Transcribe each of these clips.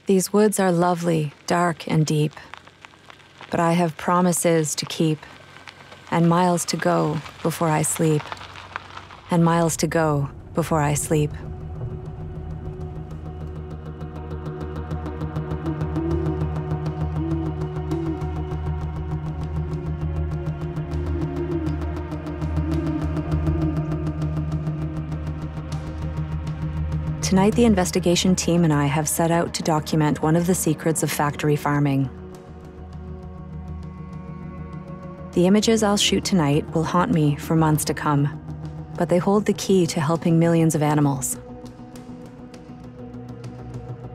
These woods are lovely, dark and deep, but I have promises to keep, and miles to go before I sleep, and miles to go before I sleep. Tonight, the investigation team and I have set out to document one of the secrets of factory farming. The images I'll shoot tonight will haunt me for months to come, but they hold the key to helping millions of animals.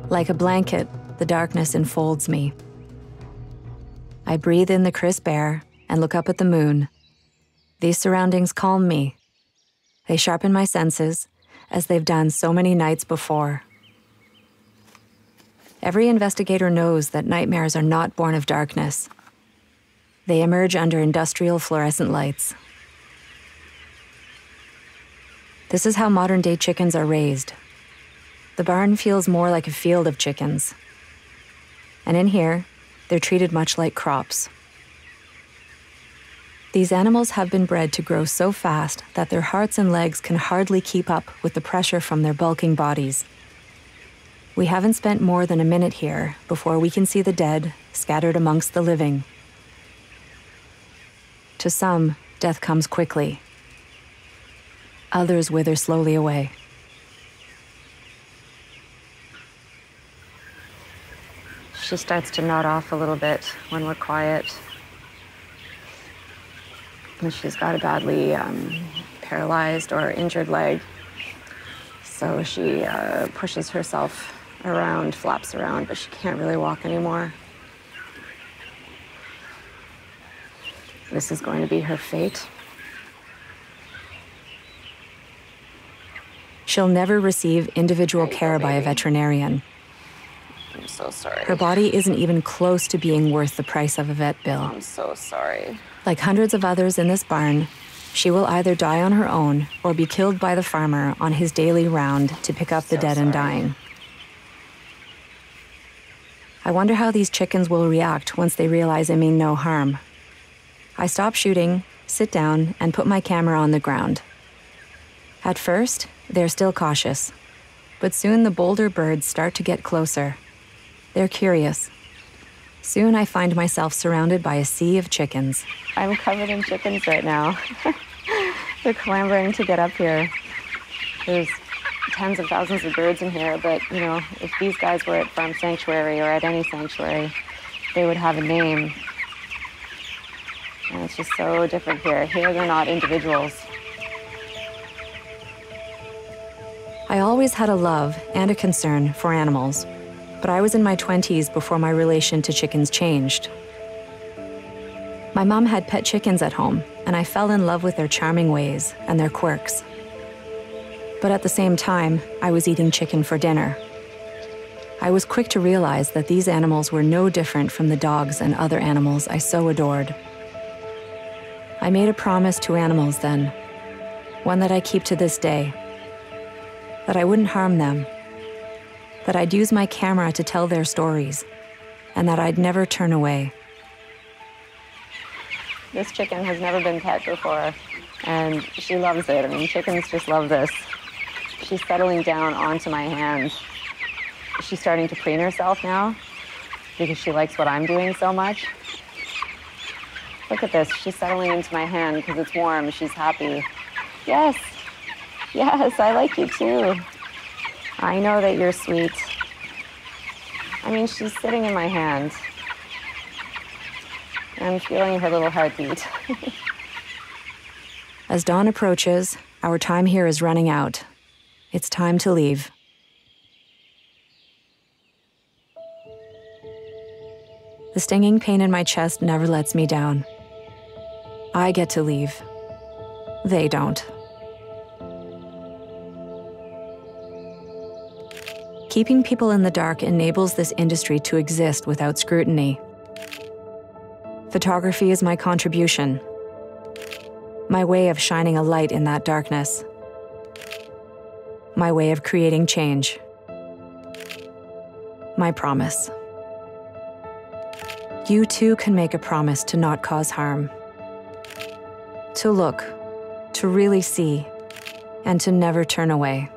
Like a blanket, the darkness enfolds me. I breathe in the crisp air and look up at the moon. These surroundings calm me. They sharpen my senses, as they've done so many nights before. Every investigator knows that nightmares are not born of darkness. They emerge under industrial fluorescent lights. This is how modern-day chickens are raised. The barn feels more like a field of chickens. And in here, they're treated much like crops. These animals have been bred to grow so fast that their hearts and legs can hardly keep up with the pressure from their bulking bodies. We haven't spent more than a minute here before we can see the dead scattered amongst the living. To some, death comes quickly. Others wither slowly away. She starts to nod off a little bit when we're quiet. And she's got a badly paralyzed or injured leg. So she pushes herself around, flaps around, but she can't really walk anymore. This is going to be her fate. She'll never receive individual care by a veterinarian. I'm so sorry. Her body isn't even close to being worth the price of a vet bill. I'm so sorry. Like hundreds of others in this barn, she will either die on her own or be killed by the farmer on his daily round to pick up the dead and dying. I wonder how these chickens will react once they realize I mean no harm. I stop shooting, sit down, and put my camera on the ground. At first, they're still cautious, but soon the bolder birds start to get closer. They're curious. Soon I find myself surrounded by a sea of chickens. I'm covered in chickens right now. They're clambering to get up here. There's tens of thousands of birds in here, but, you know, if these guys were at Farm Sanctuary or at any sanctuary, they would have a name. And it's just so different here. Here they're not individuals. I always had a love and a concern for animals, but I was in my 20s before my relation to chickens changed. My mom had pet chickens at home, and I fell in love with their charming ways and their quirks. But at the same time, I was eating chicken for dinner. I was quick to realize that these animals were no different from the dogs and other animals I so adored. I made a promise to animals then, one that I keep to this day, that I wouldn't harm them, that I'd use my camera to tell their stories, and that I'd never turn away. This chicken has never been pet before, and she loves it. I mean, chickens just love this. She's settling down onto my hand. She's starting to preen herself now because she likes what I'm doing so much. Look at this. She's settling into my hand because it's warm. She's happy. Yes. Yes, I like you too. I know that you're sweet. I mean, she's sitting in my hand. I'm feeling her little heartbeat. As dawn approaches, our time here is running out. It's time to leave. The stinging pain in my chest never lets me down. I get to leave. They don't. Keeping people in the dark enables this industry to exist without scrutiny. Photography is my contribution, my way of shining a light in that darkness, my way of creating change, My promise. You too can make a promise to not cause harm, to look, to really see, and to never turn away.